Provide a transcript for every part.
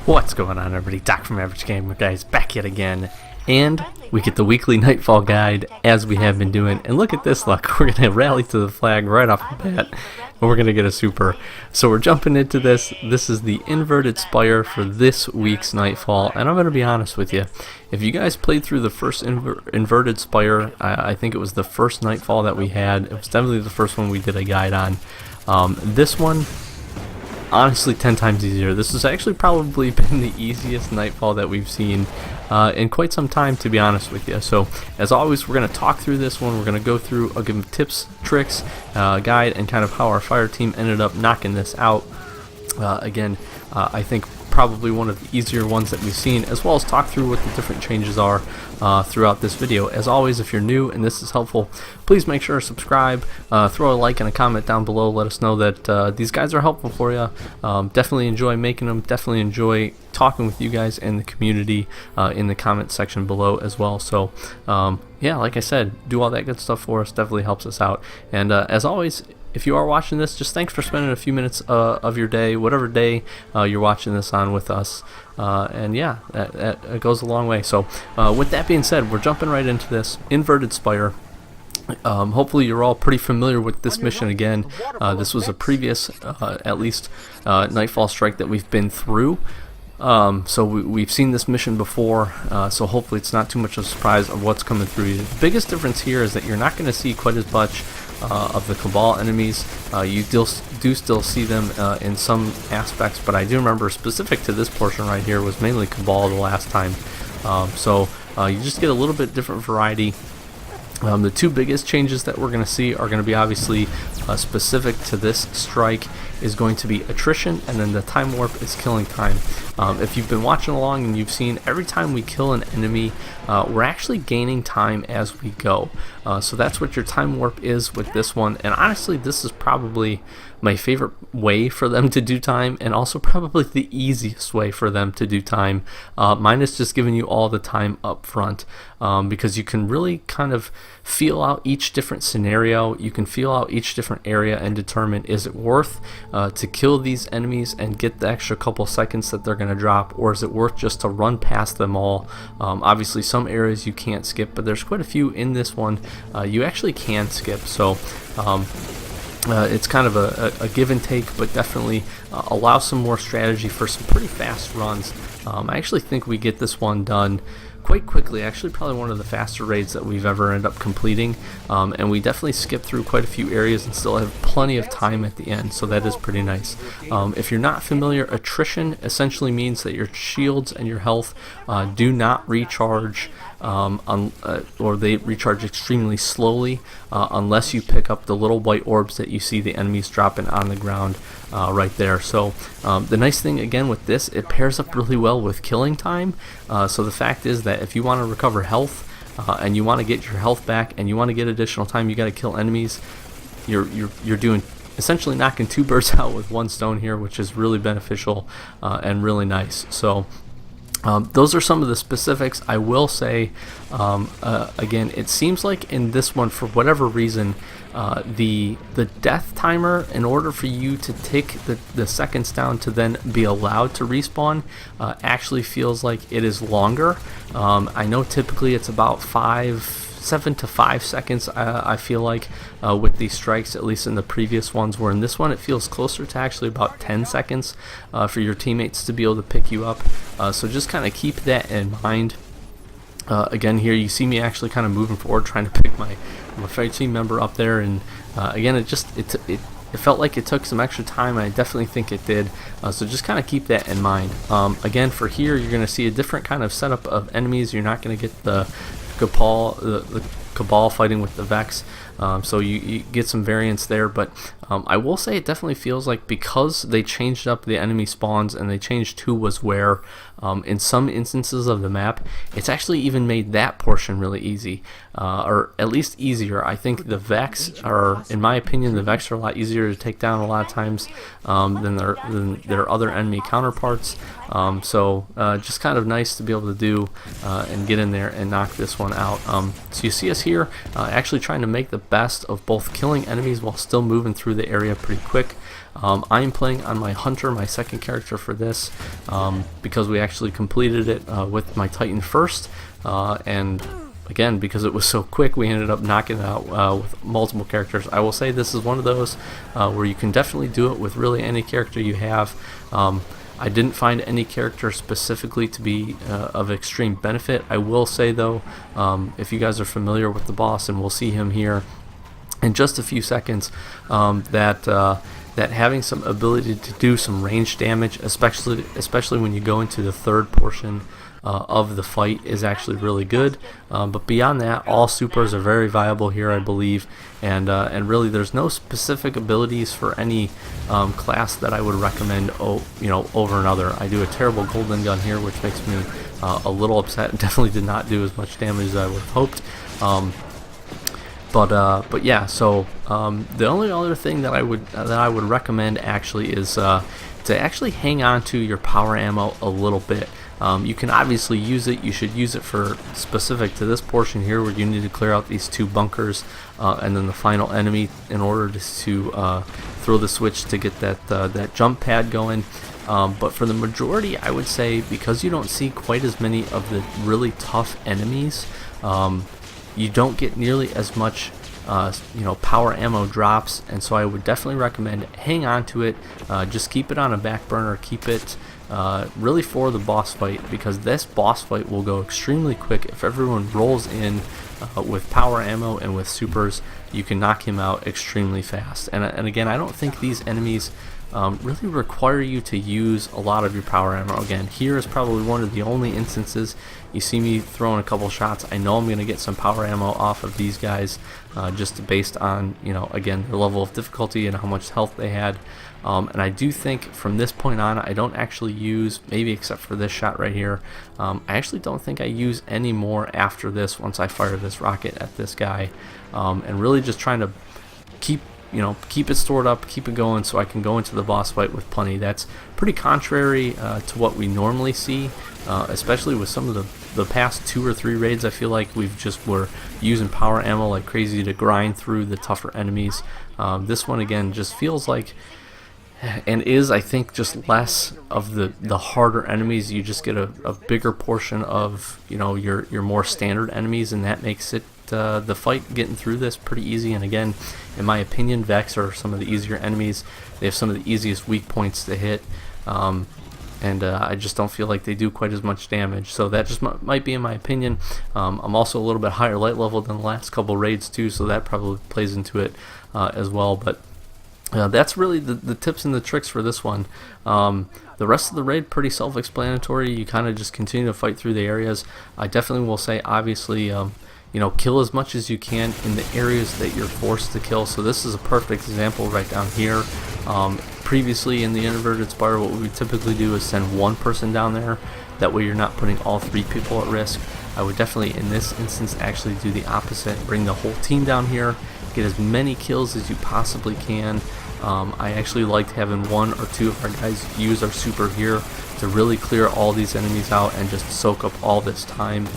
What's going on, everybody? Doc from Average Gamer Guys back yet again, and we get the weekly Nightfall guide as we have been doing. And look at this luck, we're gonna rally to the flag right off the bat, and we're gonna get a super. So we're jumping into this. This is the inverted Spire for this week's Nightfall, and I'm gonna be honest with you. If you guys played through the first inverted Spire, I think it was the first Nightfall that we had. It was definitely the first one we did a guide on. This one, honestly, 10 times easier. This has actually probably been the easiest Nightfall that we've seen in quite some time, to be honest with you. So as always, we're going to talk through this one. We're going to go through, I'll give them tips, tricks, guide, and kind of how our fire team ended up knocking this out. Again, I think probably one of the easier ones that we've seen, as well as talk through what the different changes are throughout this video. As always, if you're new and this is helpful, please make sure to subscribe, throw a like and a comment down below. Let us know that these guys are helpful for you. Definitely enjoy making them, definitely enjoy talking with you guys and the community in the comment section below as well. So yeah, like I said, do all that good stuff for us, definitely helps us out. And as always, if you are watching this, just thanks for spending a few minutes of your day, whatever day you're watching this on with us. And yeah, that goes a long way. So with that being said, we're jumping right into this inverted Spire. Hopefully you're all pretty familiar with this mission again. This was a previous, at least, Nightfall strike that we've been through. So we've seen this mission before, so hopefully it's not too much of a surprise of what's coming through. The biggest difference here is that you're not going to see quite as much of the Cabal enemies. You do still see them in some aspects, but I do remember specific to this portion right here was mainly Cabal the last time. So you just get a little bit different variety. The two biggest changes that we're going to see are going to be obviously specific to this strike is going to be attrition, and then the time warp is killing time. If you've been watching along and you've seen, every time we kill an enemy, we're actually gaining time as we go. So that's what your time warp is with this one, and honestly this is probably my favorite way for them to do time, and also probably the easiest way for them to do time. Mine is just giving you all the time up front, because you can really kind of feel out each different scenario. You can feel out each different area and determine, is it worth to kill these enemies and get the extra couple seconds that they're going to drop, or is it worth just to run past them all? Obviously some areas you can't skip, but there's quite a few in this one you actually can skip. So it's kind of a give and take, but definitely allow some more strategy for some pretty fast runs. I actually think we get this one done quite quickly, actually probably one of the faster raids that we've ever ended up completing, and we definitely skip through quite a few areas and still have plenty of time at the end, so that is pretty nice. If you're not familiar, attrition essentially means that your shields and your health do not recharge, or they recharge extremely slowly unless you pick up the little white orbs that you see the enemies dropping on the ground right there. So the nice thing again with this, it pairs up really well with killing time. So the fact is that if you want to recover health and you want to get your health back and you want to get additional time, you got to kill enemies. You're doing essentially knocking two birds out with one stone here, which is really beneficial and really nice. So those are some of the specifics. I will say, again, it seems like in this one, for whatever reason, the death timer, in order for you to take the seconds down to then be allowed to respawn, actually feels like it is longer. I know typically it's about 7 to 5 seconds, I feel like, with these strikes, at least in the previous ones, where in this one it feels closer to actually about 10 seconds for your teammates to be able to pick you up. So just kind of keep that in mind. Again, here you see me actually kind of moving forward, trying to pick my fire team member up there, and again, it felt like it took some extra time, and I definitely think it did. So just kind of keep that in mind. Again, for here, you're going to see a different kind of setup of enemies. You're not going to get the Cabal fighting with the Vex, so you get some variance there, but I will say it definitely feels like, because they changed up the enemy spawns and they changed who was where, in some instances of the map, it's actually even made that portion really easy, or at least easier. I think the Vex are, in my opinion, the Vex are a lot easier to take down a lot of times than their other enemy counterparts. So just kind of nice to be able to do and get in there and knock this one out. So you see us here actually trying to make the best of both killing enemies while still moving through the area pretty quick. I'm playing on my Hunter, my second character for this, because we actually completed it with my Titan first, and again, because it was so quick, we ended up knocking it out with multiple characters. I will say this is one of those where you can definitely do it with really any character you have. I didn't find any character specifically to be of extreme benefit. I will say though, if you guys are familiar with the boss, and we'll see him here in just a few seconds, that having some ability to do some range damage, especially when you go into the third portion of the fight, is actually really good. But beyond that, all supers are very viable here, I believe, and really there's no specific abilities for any class that I would recommend over another. I do a terrible golden gun here, which makes me a little upset. Definitely did not do as much damage as I would have hoped. But yeah, so the only other thing that I would recommend actually is to actually hang on to your power ammo a little bit. You can obviously use it. You should use it for specific to this portion here, where you need to clear out these 2 bunkers and then the final enemy in order to throw the switch to get that jump pad going. But for the majority, I would say, because you don't see quite as many of the really tough enemies, you don't get nearly as much power ammo drops, and so I would definitely recommend hang on to it. Just keep it on a back burner, keep it really for the boss fight, because this boss fight will go extremely quick. If everyone rolls in with power ammo and with supers, you can knock him out extremely fast. And again, I don't think these enemies really require you to use a lot of your power ammo. Again, here is probably one of the only instances you see me throwing a couple shots. I know I'm going to get some power ammo off of these guys, just based on, again, their level of difficulty and how much health they had. And I do think from this point on, I don't actually use, maybe except for this shot right here, I actually don't think I use any more after this once I fire this rocket at this guy. And really just trying to keep it stored up, keep it going, so I can go into the boss fight with plenty. That's pretty contrary to what we normally see, especially with some of the past 2 or 3 raids. I feel like we're using power ammo like crazy to grind through the tougher enemies. This one again just feels like, and is, I think, just less of the harder enemies. You just get a bigger portion of your more standard enemies, and that makes it the fight getting through this pretty easy. And again, in my opinion, Vex are some of the easier enemies. They have some of the easiest weak points to hit, and I just don't feel like they do quite as much damage. So that just might be in my opinion. I'm also a little bit higher light level than the last couple raids too, so that probably plays into it as well. But that's really the tips and the tricks for this one. The rest of the raid, pretty self-explanatory. You kind of just continue to fight through the areas. I definitely will say, obviously, kill as much as you can in the areas that you're forced to kill. So this is a perfect example right down here. Previously in the inverted Spire, what we typically do is send 1 person down there. That way you're not putting all 3 people at risk. I would definitely, in this instance, actually do the opposite. Bring the whole team down here, get as many kills as you possibly can. I actually liked having 1 or 2 of our guys use our super here to really clear all these enemies out and just soak up all this time.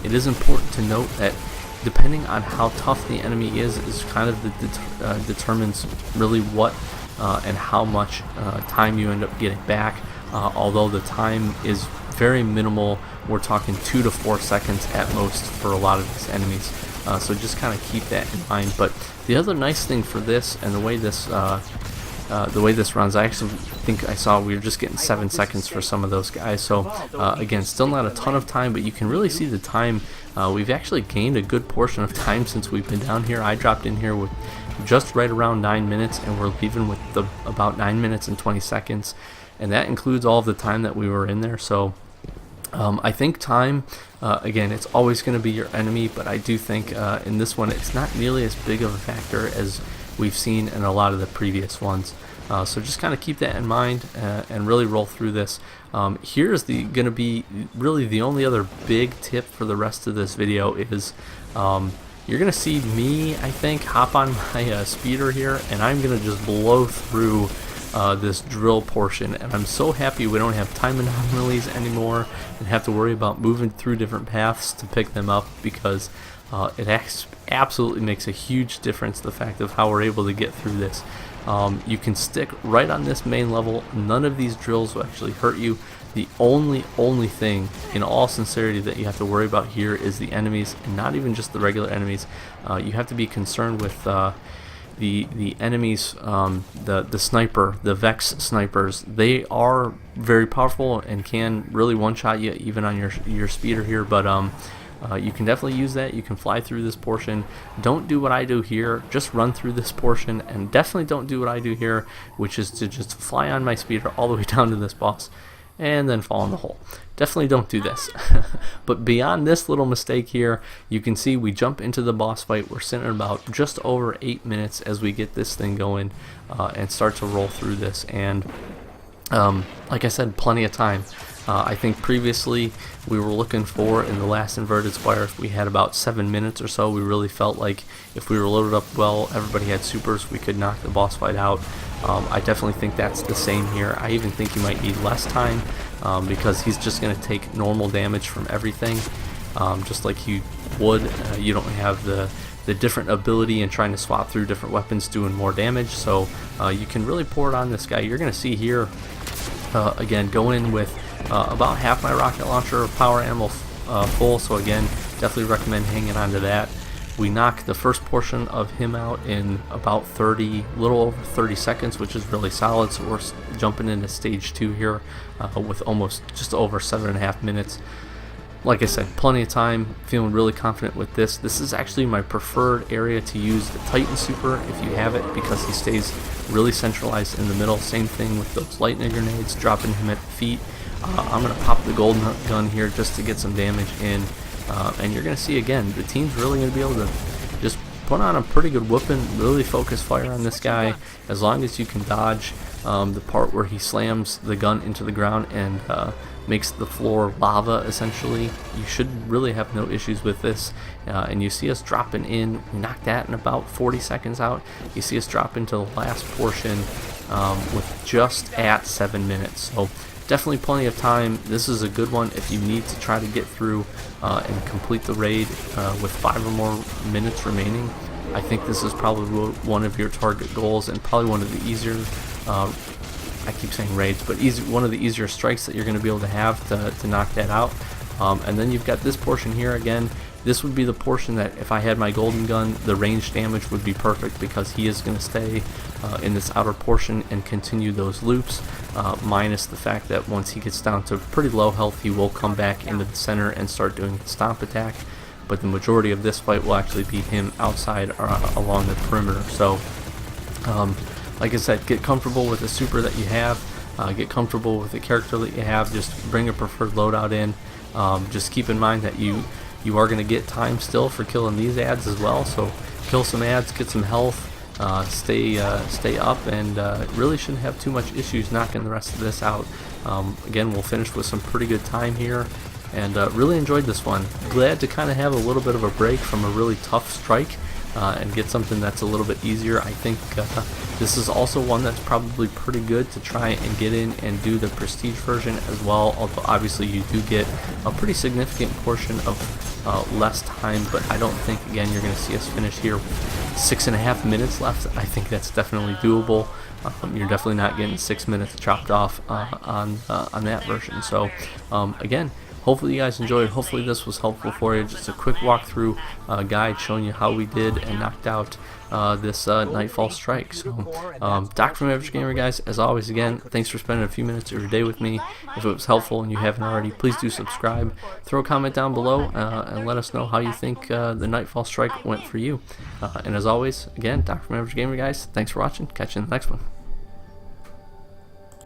It is important to note that depending on how tough the enemy is kind of determines really what and how much time you end up getting back. Although the time is very minimal, we're talking 2 to 4 seconds at most for a lot of these enemies. So just kind of keep that in mind. But the other nice thing for this, and the way this runs, I actually think I saw we were just getting 7 seconds for some of those guys. So again, still not a ton of time, but you can really see the time. We've actually gained a good portion of time since we've been down here. I dropped in here with just right around 9 minutes, and we're leaving with about 9 minutes and 20 seconds, and that includes all of the time that we were in there. So I think time, again, it's always going to be your enemy, but I do think in this one it's not nearly as big of a factor as we've seen in a lot of the previous ones. So just kind of keep that in mind and really roll through this. Here's going to be really the only other big tip for the rest of this video is you're going to see me, I think, hop on my speeder here, and I'm going to just blow through this drill portion. And I'm so happy we don't have time anomalies anymore and have to worry about moving through different paths to pick them up, because it absolutely makes a huge difference, the fact of how we're able to get through this. You can stick right on this main level. None of these drills will actually hurt you. The only thing, in all sincerity, that you have to worry about here is the enemies, and not even just the regular enemies. You have to be concerned with the enemies, the sniper, the Vex snipers. They are very powerful and can really one-shot you even on your speeder here, but you can definitely use that. You can fly through this portion. Don't do what I do here. Just run through this portion, and definitely don't do what I do here, which is to just fly on my speeder all the way down to this boss and then fall in the hole. Definitely don't do this. But beyond this little mistake here, you can see we jump into the boss fight. We're sitting about just over 8 minutes as we get this thing going and start to roll through this. And like I said, plenty of time. I think previously we were looking for, in the last Inverted Spire, we had about 7 minutes or so. We really felt like if we were loaded up well, everybody had supers, we could knock the boss fight out. I definitely think that's the same here. I even think you might need less time because he's just going to take normal damage from everything, just like you would. You don't have the different ability and trying to swap through different weapons doing more damage, so you can really pour it on this guy. You're going to see here, again, go in with about half my rocket launcher power ammo full, so again, definitely recommend hanging on to that. We knock the first portion of him out in about little over 30 seconds, which is really solid. So we're jumping into stage 2 here with almost just over 7.5 minutes. Like I said, plenty of time. Feeling really confident with this. This is actually my preferred area to use the Titan Super if you have it, because he stays really centralized in the middle. Same thing with those lightning grenades, dropping him at the feet. I'm going to pop the golden gun here just to get some damage in. And you're going to see, again, the team's really going to be able to just put on a pretty good whooping, really focus fire on this guy. As long as you can dodge the part where he slams the gun into the ground and makes the floor lava, essentially, you should really have no issues with this. And you see us dropping in. We knock that in about 40 seconds out. You see us drop into the last portion with just at 7 minutes. So definitely plenty of time. This is a good one if you need to try to get through and complete the raid with 5 or more minutes remaining. I think this is probably one of your target goals, and probably one of the easier, I keep saying raids, but one of the easier strikes that you're going to be able to have to knock that out. And then you've got this portion here. Again, this would be the portion that if I had my golden gun, the range damage would be perfect, because he is going to stay in this outer portion and continue those loops, minus the fact that once he gets down to pretty low health, he will come back into the center and start doing the stomp attack. But the majority of this fight will actually be him outside along the perimeter. So like I said, get comfortable with the super that you have, get comfortable with the character that you have. Just bring a preferred loadout in. Just keep in mind that you are going to get time still for killing these ads as well, so kill some ads, get some health, stay up, and really shouldn't have too much issues knocking the rest of this out. Again, we'll finish with some pretty good time here, and really enjoyed this one. Glad to kind of have a little bit of a break from a really tough strike and get something that's a little bit easier. I think this is also one that's probably pretty good to try and get in and do the prestige version as well, although obviously you do get a pretty significant portion of less time. But I don't think, again, you're going to see us finish here with 6.5 minutes left. I think that's definitely doable. You're definitely not getting 6 minutes chopped off on that version. So again, hopefully you guys enjoyed. Hopefully this was helpful for you. Just a quick walkthrough guide showing you how we did and knocked out this Nightfall strike. So Doc from Average Gamer, guys, as always, again, thanks for spending a few minutes of your day with me. If it was helpful and you haven't already, please do subscribe. Throw a comment down below and let us know how you think the Nightfall strike went for you. And as always, again, Doc from Average Gamer, guys, thanks for watching. Catch you in the next one.